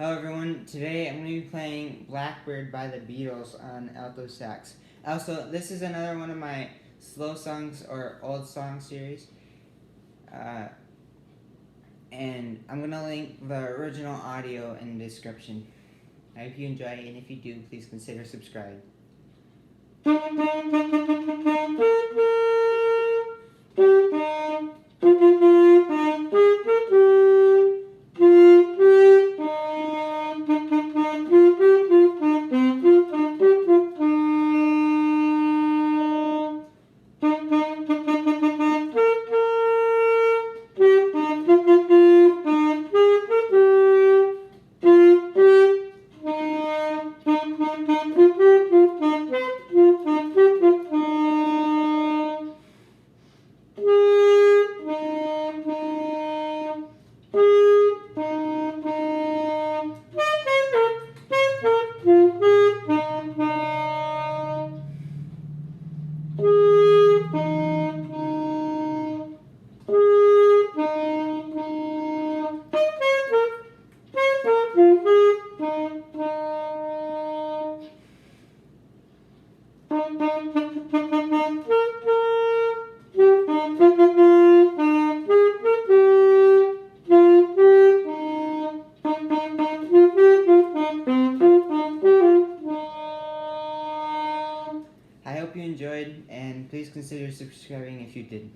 Hello everyone, today I'm going to be playing Blackbird by the Beatles on alto sax. Also, this is another one of my slow songs or old song series. And I'm going to link the original audio in the description. I hope you enjoy it, and if you do, please consider subscribing. I hope you enjoyed, and please consider subscribing if you did.